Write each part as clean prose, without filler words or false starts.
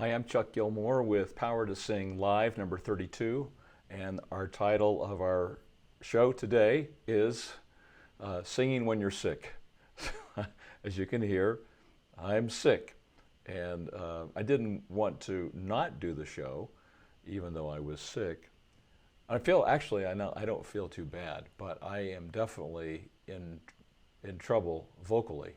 Hi, I'm Chuck Gilmore with Power to Sing Live number 32, and our title of our show today is Singing When You're Sick. As you can hear, I'm sick, and I didn't want to not do the show, even though I was sick. I feel actually I don't feel too bad, but I am definitely in trouble vocally.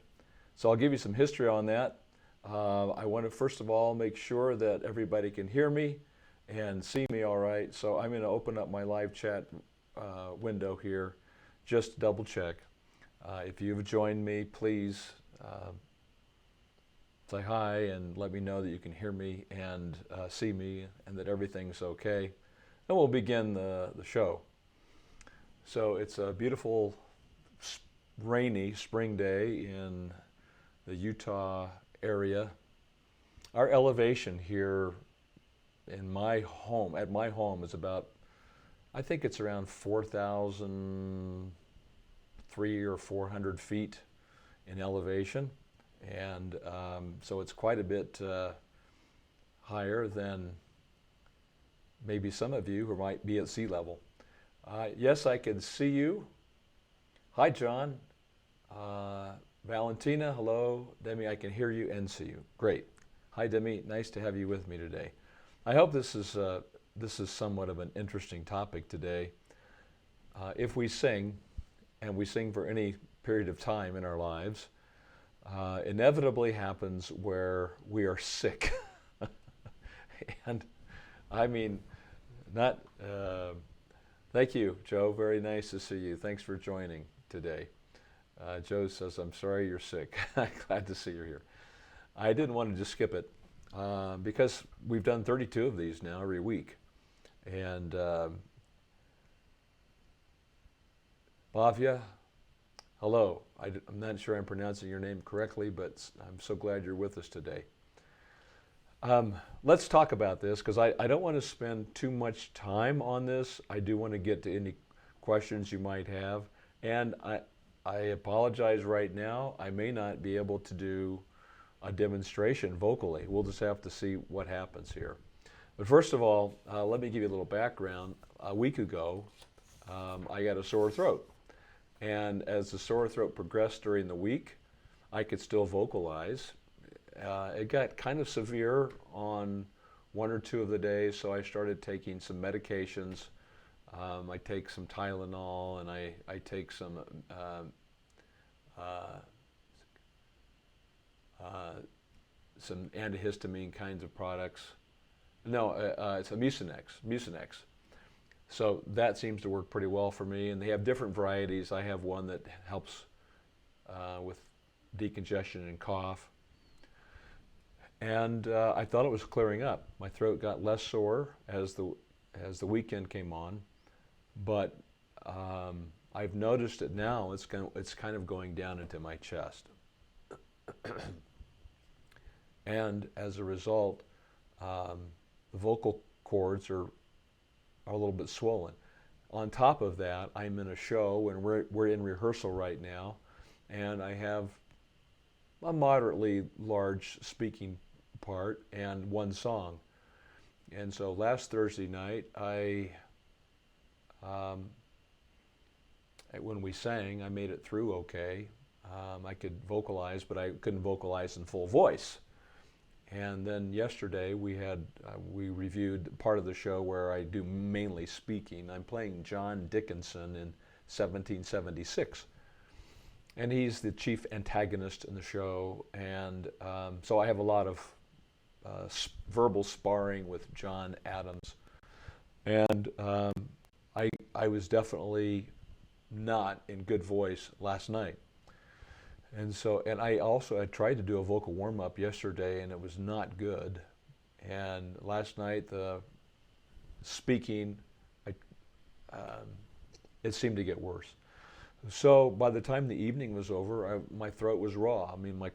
So I'll give you some history on that. I want to first of all make sure that everybody can hear me and see me all right. So I'm going to open up my live chat window here, just to double check. If you've joined me, please say hi and let me know that you can hear me and see me and that everything's okay. And we'll begin the show. So it's a beautiful rainy spring day in the Utah area. Our elevation here in my home, at my home, is about, I think it's around 4,003 or 400 feet in elevation. And so it's quite a bit higher than maybe some of you who might be at sea level. Yes, I can see you. Hi, John. Valentina, hello. Demi, I can hear you and see you. Great. Hi, Demi. Nice to have you with me today. I hope this is somewhat of an interesting topic today. If we sing, and we sing for any period of time in our lives, inevitably happens where we are sick. And I mean, not. Thank you, Joe. Very nice to see you. Thanks for joining today. Joe says, I'm sorry you're sick. Glad to see you're here. I didn't want to just skip it because we've done 32 of these now every week. And Bhavya, hello. I'm not sure I'm pronouncing your name correctly, but I'm so glad you're with us today. Let's talk about this because I don't want to spend too much time on this. I do want to get to any questions you might have. And I apologize right now. I may not be able to do a demonstration vocally. We'll just have to see what happens here. But first of all, let me give you a little background. A week ago, I got a sore throat. And as the sore throat progressed during the week, I could still vocalize. It got kind of severe on one or two of the days, so I started taking some medications. I take some Tylenol and I take some antihistamine kinds of products. No, it's a Mucinex. So that seems to work pretty well for me. And they have different varieties. I have one that helps with decongestion and cough. And I thought it was clearing up. My throat got less sore as the weekend came on. But I've noticed it now. It's kind of going down into my chest, and as a result, the vocal cords are a little bit swollen. On top of that, I'm in a show, and we're in rehearsal right now, and I have a moderately large speaking part and one song. And so last Thursday night, when we sang, I made it through okay. I could vocalize, but I couldn't vocalize in full voice. And then yesterday we reviewed part of the show where I do mainly speaking. I'm playing John Dickinson in 1776. And he's the chief antagonist in the show. And so I have a lot of verbal sparring with John Adams. And I was definitely not in good voice last night. And I tried to do a vocal warm-up yesterday, and it was not good. And last night, the speaking, it seemed to get worse. So by the time the evening was over, my throat was raw. I mean, my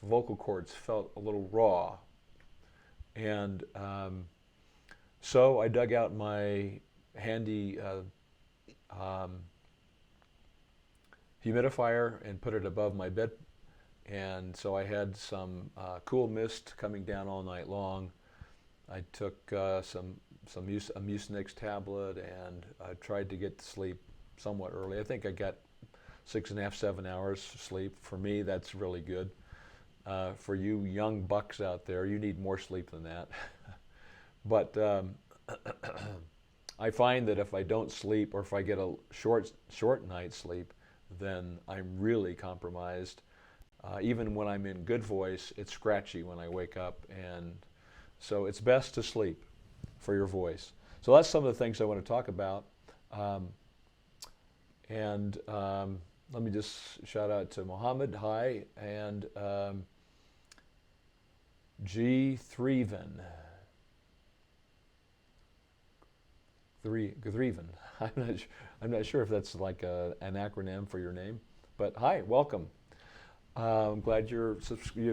vocal cords felt a little raw. And so I dug out my handy humidifier and put it above my bed. And so I had some cool mist coming down all night long. I took a Mucinex tablet and tried to get to sleep somewhat early. I think I got 6.5, 7 hours sleep. For me, that's really good. For you young bucks out there, you need more sleep than that. But I find that if I don't sleep or if I get a short night's sleep, then I'm really compromised. Even when I'm in good voice, it's scratchy when I wake up, and so it's best to sleep for your voice. So that's some of the things I want to talk about. And let me just shout out to Mohammed, hi, and G. Threven. Gthreven. I'm not sure if that's like an acronym for your name, but hi, welcome. I'm glad you've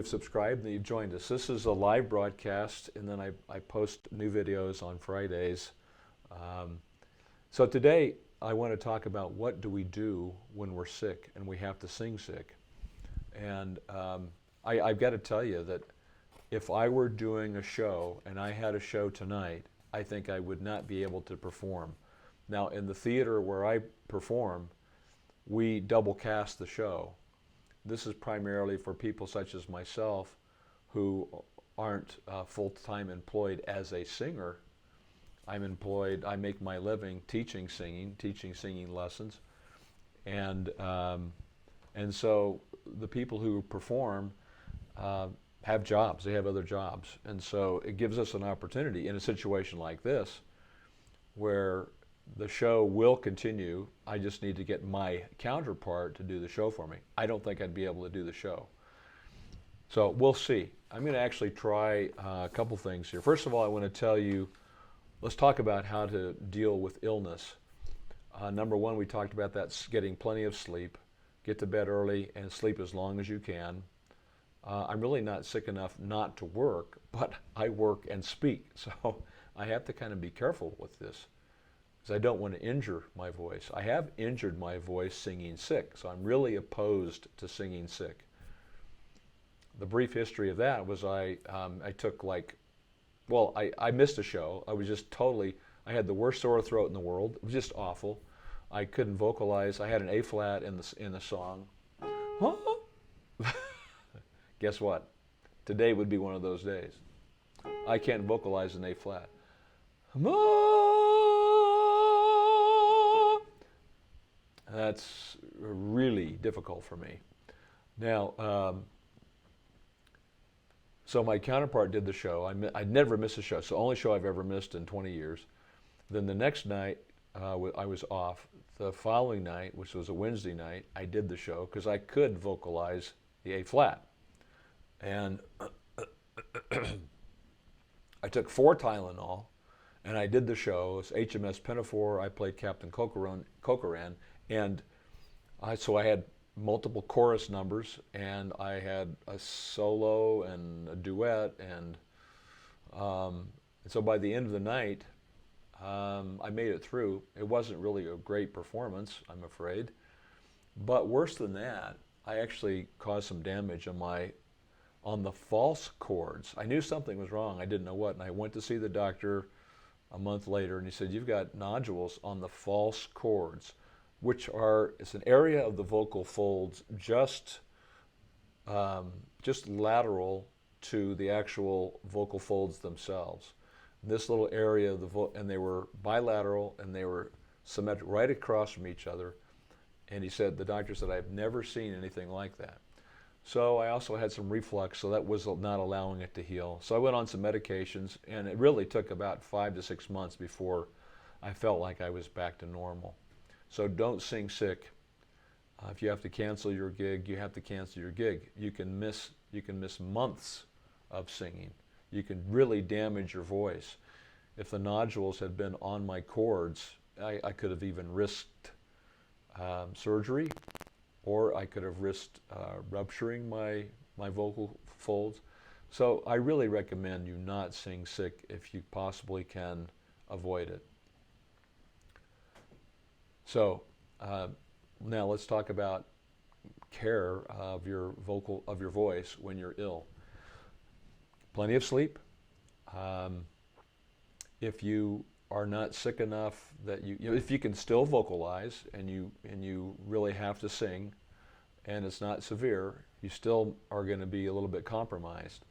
subscribed and you've joined us. This is a live broadcast, and then I post new videos on Fridays. So today I want to talk about what do we do when we're sick and we have to sing sick. And I've got to tell you that if I were doing a show and I had a show tonight, I think I would not be able to perform. Now, in the theater where I perform, we double cast the show. This is primarily for people such as myself who aren't full-time employed as a singer. I'm employed, I make my living teaching singing lessons. And so the people who perform have jobs, they have other jobs. And so it gives us an opportunity in a situation like this where the show will continue. I just need to get my counterpart to do the show for me. I don't think I'd be able to do the show. So we'll see. I'm going to actually try a couple things here. First of all, I want to tell you, let's talk about how to deal with illness. Number one, we talked about that, getting plenty of sleep, get to bed early, and sleep as long as you can. I'm really not sick enough not to work, but I work and speak, so I have to kind of be careful with this because I don't want to injure my voice. I have injured my voice singing sick, so I'm really opposed to singing sick. The brief history of that was I took I missed a show. I was just I had the worst sore throat in the world. It was just awful. I couldn't vocalize. I had an A flat in the song. Guess what? Today would be one of those days. I can't vocalize an A flat. That's really difficult for me. Now, so my counterpart did the show. I'd never missed a show. It's the only show I've ever missed in 20 years. Then the next night, I was off. The following night, which was a Wednesday night, I did the show because I could vocalize the A flat. And I took 4 Tylenol, and I did the show. It was HMS Pinafore. I played Captain Cochran, and so I had multiple chorus numbers, and I had a solo and a duet, and so by the end of the night, I made it through. It wasn't really a great performance, I'm afraid, but worse than that, I actually caused some damage on the false chords. I knew something was wrong. I didn't know what, and I went to see the doctor a month later, and he said, "You've got nodules on the false chords," which it's an area of the vocal folds just lateral to the actual vocal folds themselves. This little area of and they were bilateral and they were symmetric right across from each other. And the doctor said, "I've never seen anything like that." So I also had some reflux, so that was not allowing it to heal. So I went on some medications, and it really took about 5 to 6 months before I felt like I was back to normal. So don't sing sick. If you have to cancel your gig, you have to cancel your gig. You can miss months of singing. You can really damage your voice. If the nodules had been on my cords, I could have even risked surgery, or I could have risked rupturing my vocal folds. So I really recommend you not sing sick if you possibly can avoid it. So now let's talk about care of your voice when you're ill. Plenty of sleep. if you are not sick enough that if you can still vocalize and you really have to sing and it's not severe, you still are going to be a little bit compromised.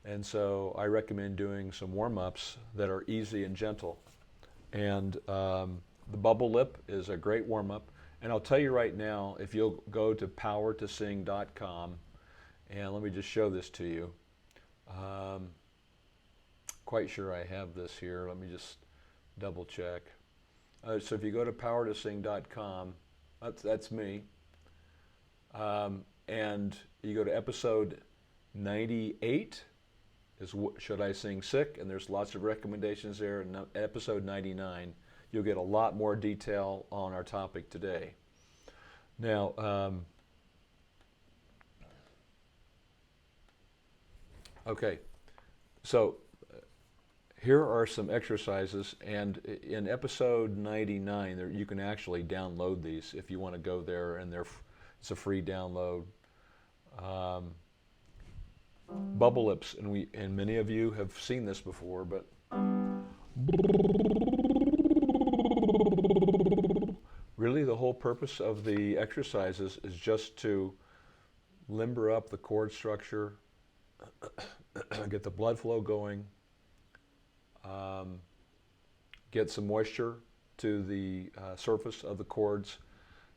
And so I recommend doing some warm-ups that are easy and gentle. And the bubble lip is a great warm-up. And I'll tell you right now, if you'll go to powertosing.com, and let me just show this to you. Quite sure I have this here. Let me just double check. So if you go to powertosing.com, that's me. And you go to episode 98, is Should I Sing Sick? And there's lots of recommendations there. And episode 99, you'll get a lot more detail on our topic today. Now, okay, so here are some exercises, and in episode 99, you can actually download these if you want to go there, and it's a free download. Bubble lips, and many of you have seen this before, but really the whole purpose of the exercises is just to limber up the chord structure, get the blood flow going, get some moisture to the surface of the chords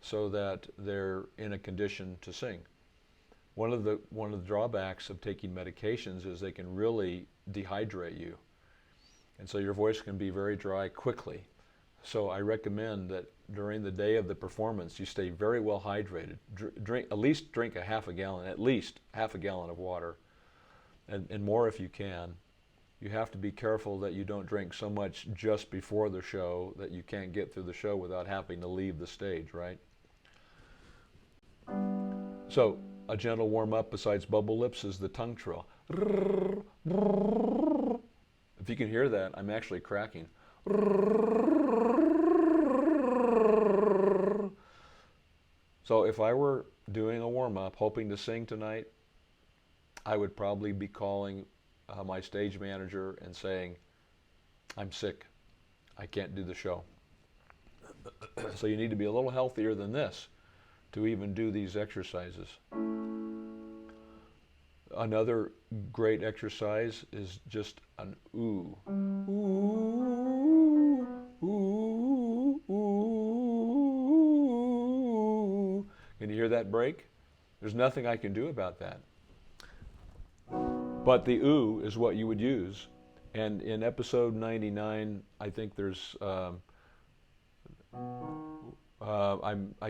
so that they're in a condition to sing. One of the drawbacks of taking medications is they can really dehydrate you, and so your voice can be very dry quickly. So I recommend that during the day of the performance you stay very well hydrated. At least drink half a gallon of water, and more if you can. You have to be careful that you don't drink so much just before the show that you can't get through the show without having to leave the stage, right? So a gentle warm-up besides bubble lips is the tongue trill. If you can hear that, I'm actually cracking. So if I were doing a warm-up, hoping to sing tonight, I would probably be calling my stage manager and saying, I'm sick, I can't do the show. So you need to be a little healthier than this to even do these exercises. Another great exercise is just an ooh. Ooh, ooh, ooh. Can you hear that break? There's nothing I can do about that. But the ooh is what you would use. And in episode 99, I think there's, I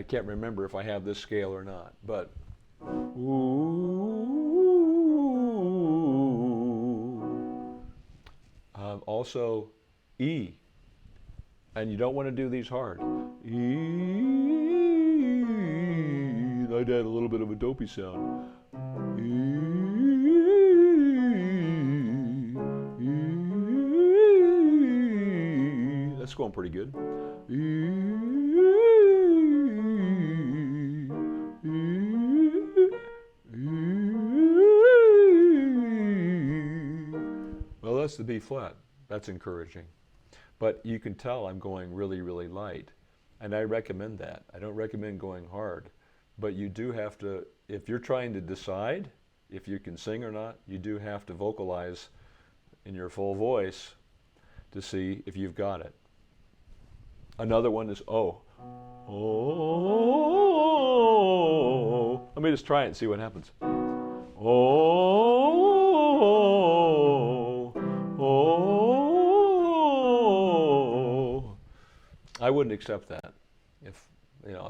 can't remember if I have this scale or not, but ooh. Also E, and you don't want to do these hard. E, I'd add a little bit of a dopey sound. E, that's going pretty good. Well, that's the B flat. That's encouraging. But you can tell I'm going really, really light. And I recommend that. I don't recommend going hard. But you do have to, if you're trying to decide if you can sing or not, you do have to vocalize in your full voice to see if you've got it. Another one is O. Oh. Let me just try it and see what happens. Oh. Oh. I wouldn't accept that. If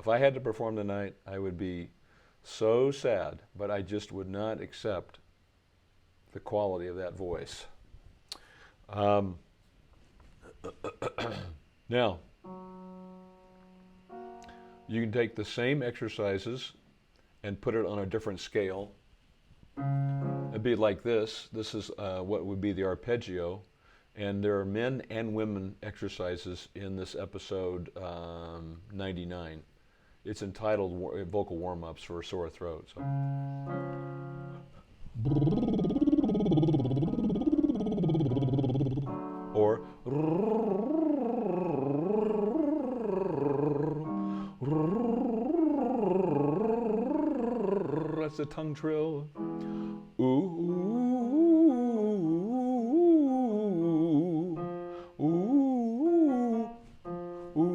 I had to perform tonight, I would be so sad, but I just would not accept the quality of that voice. Now, you can take the same exercises and put it on a different scale. It'd be like this. This is what would be the arpeggio. And there are men and women exercises in this episode 99. It's entitled Vocal Warm-Ups for a Sore Throat. So. or that's the tongue trill. Ooh, ooh, ooh, ooh,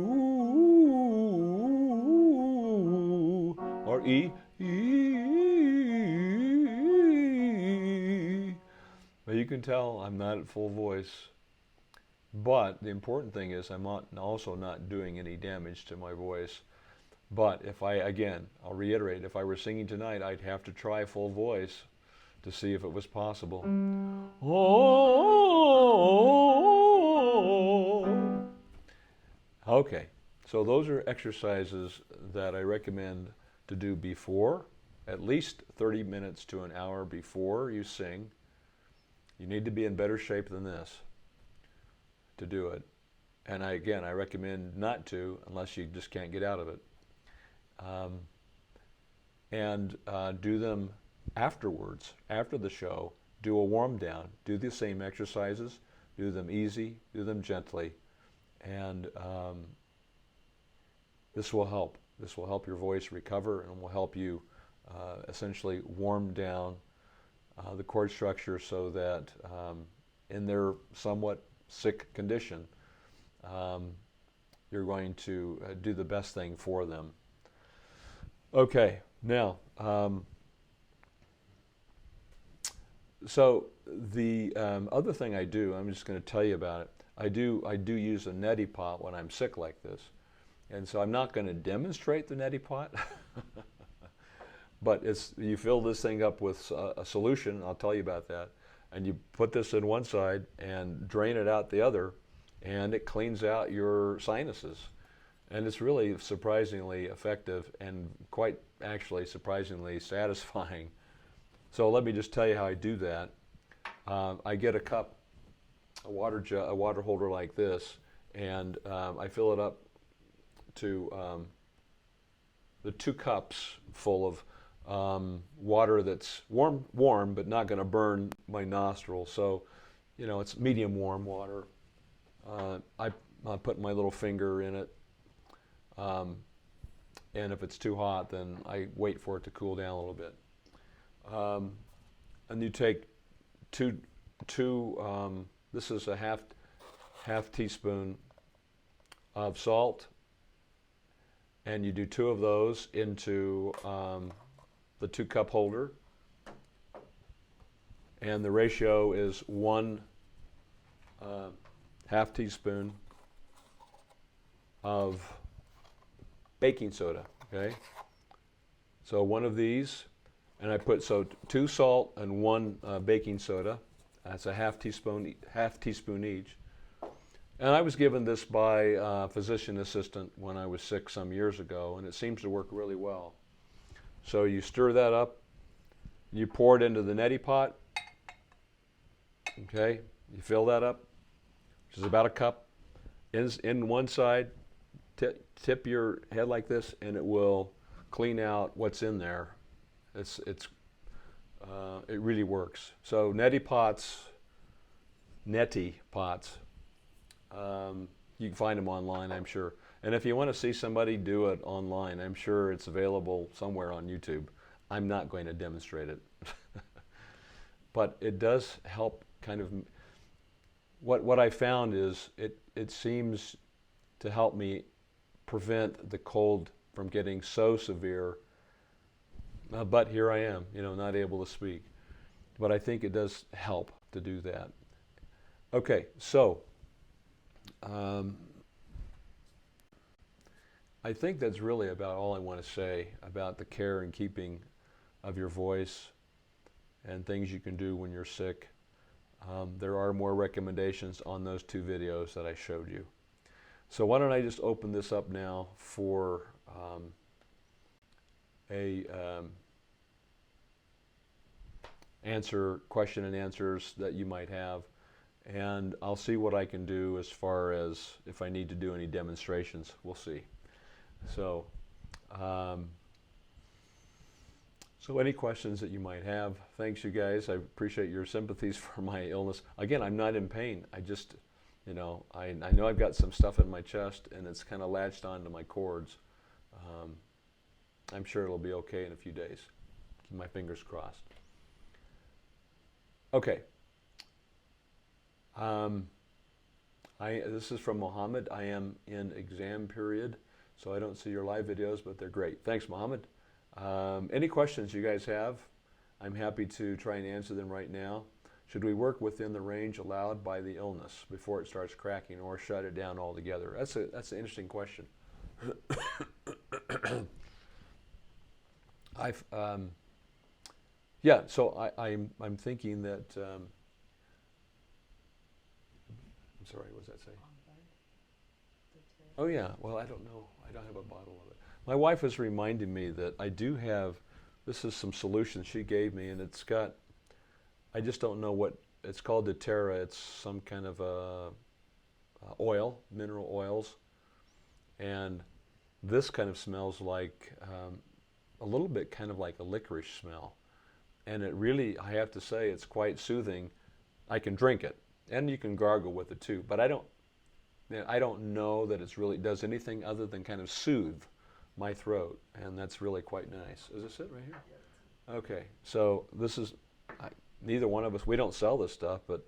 or E, E. But you can tell I'm not at full voice. But the important thing is I'm also not doing any damage to my voice. But if I'll reiterate, if I were singing tonight, I'd have to try full voice to see if it was possible. Oh. Okay, so those are exercises that I recommend to do before, at least 30 minutes to an hour before you sing. You need to be in better shape than this to do it. And I recommend not to unless you just can't get out of it. Do them afterwards, after the show. Do a warm down. Do the same exercises. Do them easy. Do them gently. And this will help. This will help your voice recover and will help you essentially warm down the chord structure so that in their somewhat sick condition, you're going to do the best thing for them. Okay, now, so the other thing I do, I'm just going to tell you about it. I do use a neti pot when I'm sick like this. And so I'm not going to demonstrate the neti pot, but you fill this thing up with a solution, I'll tell you about that, and you put this in one side and drain it out the other, and it cleans out your sinuses. And it's really surprisingly effective and quite actually surprisingly satisfying. So let me just tell you how I do that. I get a cup, a water holder like this, and I fill it up to the 2 cups full of water that's warm, but not going to burn my nostrils. So, it's medium warm water. I put my little finger in it. And if it's too hot, then I wait for it to cool down a little bit. And you take two this is a half teaspoon of salt, and you do 2 of those into the 2 cup holder, and the ratio is 1 half teaspoon of baking soda. Okay, so 1 of these, and I put 2 salt and 1 baking soda. That's a half teaspoon each. And I was given this by a physician assistant when I was sick some years ago, and it seems to work really well. So you stir that up, you pour it into the neti pot. Okay, you fill that up, which is about a cup. In one side, tip your head like this, and it will clean out what's in there. It really works. So neti pots, you can find them online, I'm sure. And if you want to see somebody do it online, I'm sure it's available somewhere on YouTube. I'm not going to demonstrate it. But it does help kind of, what I found is it seems to help me prevent the cold from getting so severe. But here I am, not able to speak. But I think it does help to do that. Okay, so I think that's really about all I want to say about the care and keeping of your voice and things you can do when you're sick. There are more recommendations on those 2 videos that I showed you. So why don't I just open this up now for question and answers that you might have, and I'll see what I can do as far as if I need to do any demonstrations. We'll see. So any questions that you might have, thanks you guys. I appreciate your sympathies for my illness. Again, I'm not in pain. I know I've got some stuff in my chest and it's kind of latched onto my cords. Um, I'm sure it'll be okay in a few days. Keep my fingers crossed. Okay. This is from Mohammed. I am in exam period, so I don't see your live videos, but they're great. Thanks, Mohammed. Any questions you guys have? I'm happy to try and answer them right now. Should we work within the range allowed by the illness before it starts cracking, or shut it down altogether? That's an interesting question. I'm thinking that. I'm sorry, what does that say? Oh yeah. Well, I don't know. I don't have a bottle of it. My wife was reminding me that I do have. This is some solution she gave me, and it's got. I just don't know what it's called. doTERRA. It's some kind of oil, mineral oils, and this kind of smells like a little bit kind of like a licorice smell, and it really, I have to say, it's quite soothing. I can drink it, and you can gargle with it too, but I don't know that it's really does anything other than kind of soothe my throat, and that's really quite nice. Is this it right here? Okay, so this is, neither one of us, we don't sell this stuff, but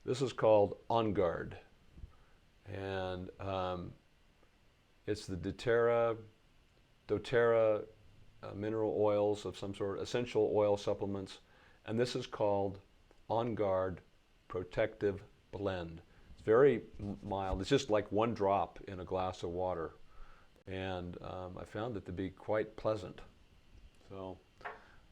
this is called On Guard, and it's the doTERRA mineral oils of some sort, essential oil supplements, and this is called On Guard Protective Blend. It's very mild. It's just like one drop in a glass of water, and I found it to be quite pleasant. So,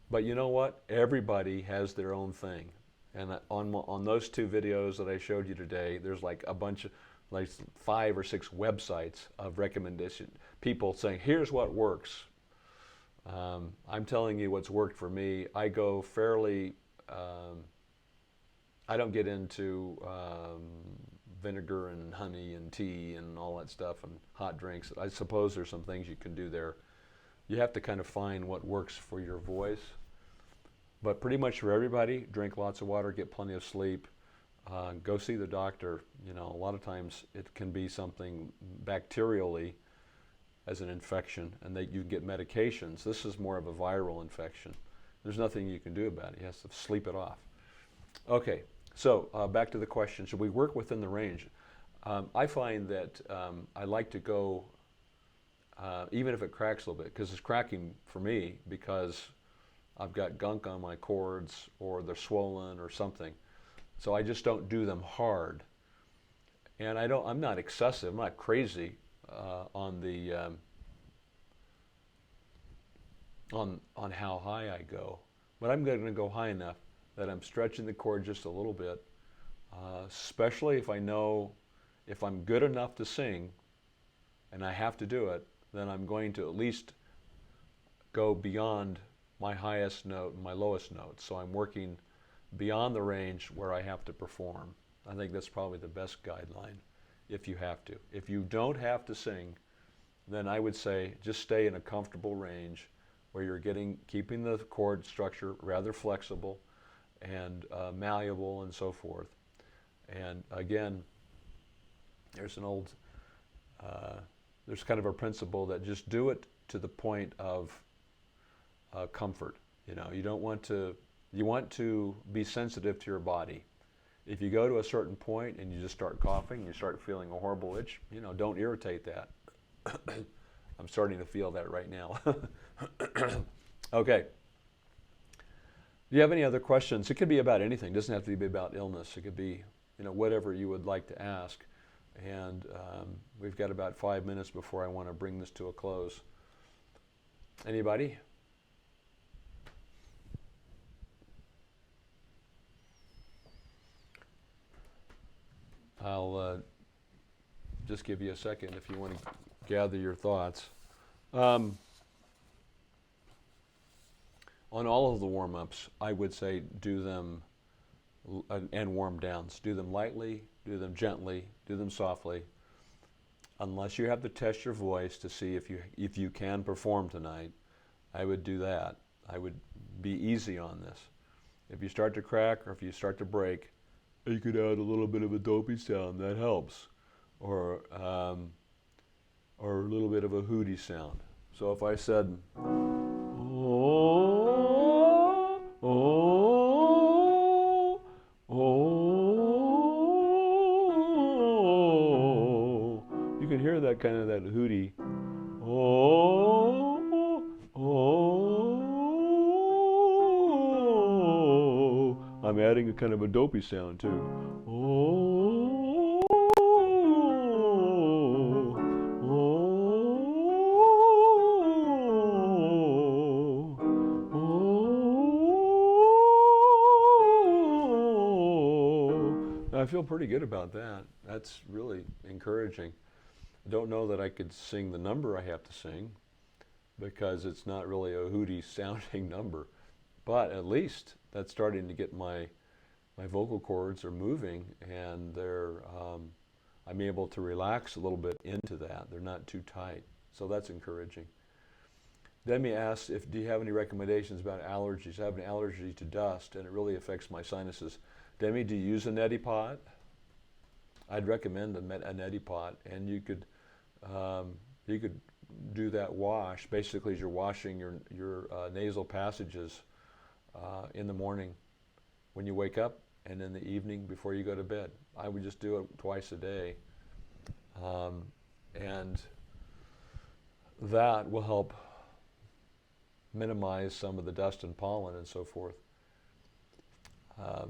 but you know what? Everybody has their own thing, and on those two videos that I showed you today, there's like a bunch of like 5 or 6 websites of recommendation. People saying, "Here's what works." I'm telling you what's worked for me. I go fairly. I don't get into vinegar and honey and tea and all that stuff and hot drinks. I suppose there's some things you can do there. You have to kind of find what works for your voice. But pretty much for everybody, drink lots of water, get plenty of sleep, go see the doctor. A lot of times it can be something bacterially as an infection, and that you can get medications. This is more of a viral infection. There's nothing you can do about it. You have to sleep it off. Okay. So back to the question, should we work within the range? I find that I like to go, even if it cracks a little bit, because it's cracking for me because I've got gunk on my cords or they're swollen or something. So I just don't do them hard. And I'm not excessive, I'm not crazy on how high I go. But I'm going to go high enough that I'm stretching the cord just a little bit, especially if I know if I'm good enough to sing and I have to do it, then I'm going to at least go beyond my highest note and my lowest note. So I'm working beyond the range where I have to perform. I think that's probably the best guideline if you have to. If you don't have to sing, then I would say just stay in a comfortable range where you're keeping the chord structure rather flexible and malleable and so forth. And again, there's kind of a principle that just do it to the point of comfort. You want to be sensitive to your body. If you go to a certain point and you just start coughing, you start feeling a horrible itch, don't irritate that. I'm starting to feel that right now. Okay. Do you have any other questions? It could be about anything. It doesn't have to be about illness. It could be, whatever you would like to ask. And we've got about 5 minutes before I want to bring this to a close. Anybody? I'll just give you a second if you want to gather your thoughts. On all of the warm-ups, I would say do them and warm downs. Do them lightly, do them gently, do them softly. Unless you have to test your voice to see if you can perform tonight, I would do that. I would be easy on this. If you start to crack or if you start to break, You could add a little bit of a dopey sound, that helps. Or a little bit of a hooty sound. So if I said, oh, oh, oh, you can hear that kind of that hooty, oh, oh. I'm adding a kind of a dopey sound too. Oh, I feel pretty good about that. That's really encouraging. I don't know that I could sing the number I have to sing because it's not really a hooty sounding number. But at least that's starting to get my vocal cords are moving, and I'm able to relax a little bit into that. They're not too tight. So that's encouraging. Demi asked, do you have any recommendations about allergies? I have an allergy to dust, and it really affects my sinuses. Demi, do you use a neti pot? I'd recommend a neti pot, and you could do that wash. Basically, as you're washing your nasal passages in the morning when you wake up, and in the evening before you go to bed. I would just do it twice a day, and that will help minimize some of the dust and pollen and so forth.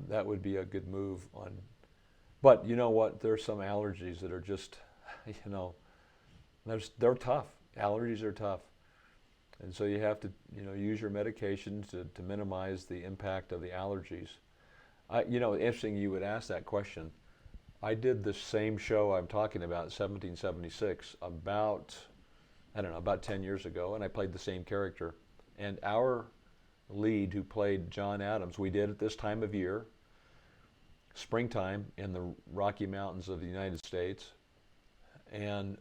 That would be a good move on. But you know what? There's some allergies that are just, they're tough. Allergies are tough. And so you have to, use your medication to minimize the impact of the allergies. Interesting you would ask that question. I did the same show I'm talking about, 1776, about 10 years ago, and I played the same character. And our lead, who played John Adams, we did at this time of year, springtime in the Rocky Mountains of the United States, and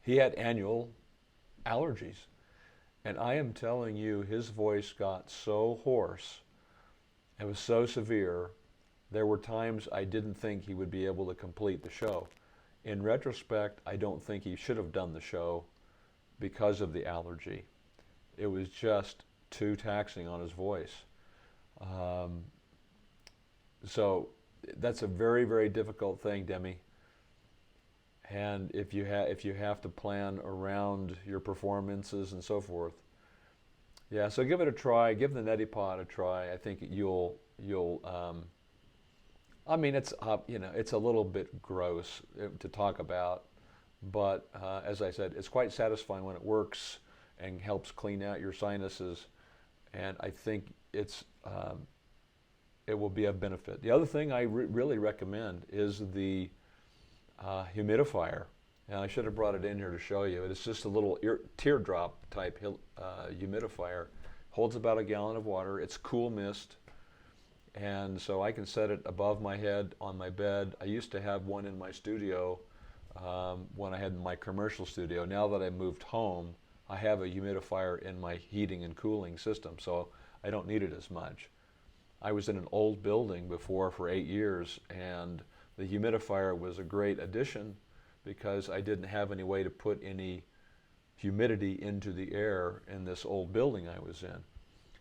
he had annual allergies. And I am telling you, his voice got so hoarse, it was so severe, there were times I didn't think he would be able to complete the show. In retrospect, I don't think he should have done the show because of the allergy. It was just too taxing on his voice. So that's a very, very difficult thing, Demi. And if you have to plan around your performances and so forth, yeah. So give it a try. Give the neti pot a try. I think you'll. I mean, it's it's a little bit gross to talk about, but as I said, it's quite satisfying when it works and helps clean out your sinuses, and I think it will be a benefit. The other thing I really recommend is the humidifier. And I should have brought it in here to show you. It's just a little teardrop type humidifier. Holds about a gallon of water. It's cool mist. And so I can set it above my head on my bed. I used to have one in my studio when I had my commercial studio. Now that I moved home, I have a humidifier in my heating and cooling system, so I don't need it as much. I was in an old building before for 8 years, and the humidifier was a great addition because I didn't have any way to put any humidity into the air in this old building I was in.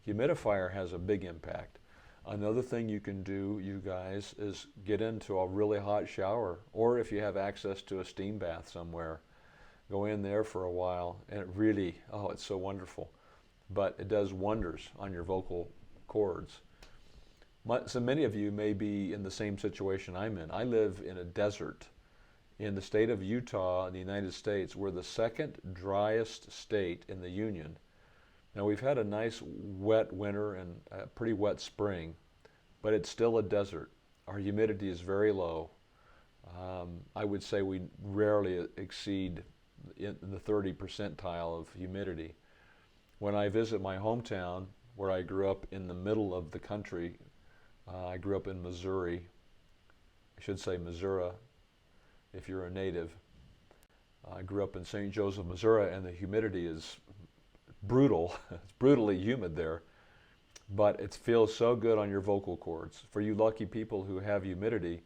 Humidifier has a big impact. Another thing you can do, you guys, is get into a really hot shower, or if you have access to a steam bath somewhere, go in there for a while, and it really, it's so wonderful. But it does wonders on your vocal cords. So many of you may be in the same situation I'm in. I live in a desert in the state of Utah in the United States. We're the second driest state in the Union. Now we've had a nice wet winter and a pretty wet spring, but it's still a desert. Our humidity is very low. I would say we rarely exceed in the 30 percentile of humidity. When I visit my hometown, where I grew up in the middle of the country, I grew up in Missouri. I should say Missouri if you're a native. I grew up in St. Joseph, Missouri, and the humidity is brutal. It's brutally humid there. but it feels so good on your vocal cords. For you lucky people who have humidity,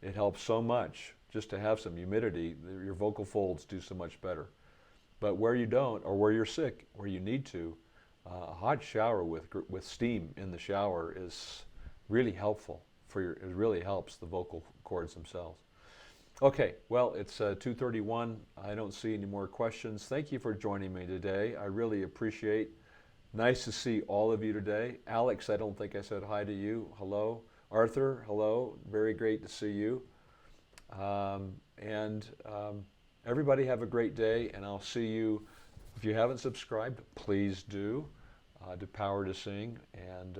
it helps so much just to have some humidity. Your vocal folds do so much better. But where you don't, or where you're sick, where you need to, a hot shower with steam in the shower is really helpful for your. It really helps the vocal cords themselves. Okay, well, it's 2:31. I don't see any more questions. Thank you for joining me today. I really appreciate. Nice to see all of you today. Alex, I don't think I said hi to you. Hello. Arthur, hello. Very great to see you. Everybody have a great day, and I'll see you. If you haven't subscribed, please do to Power to Sing, and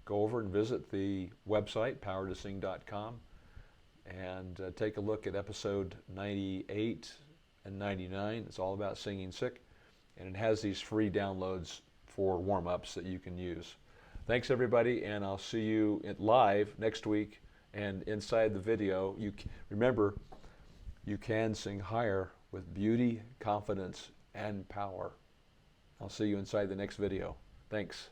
go over and visit the website, powertosing.com, and take a look at episode 98 and 99. It's all about singing sick, and it has these free downloads for warm-ups that you can use. Thanks, everybody, and I'll see you live next week. And inside the video, remember, you can sing higher with beauty, confidence, and power. I'll see you inside the next video. Thanks.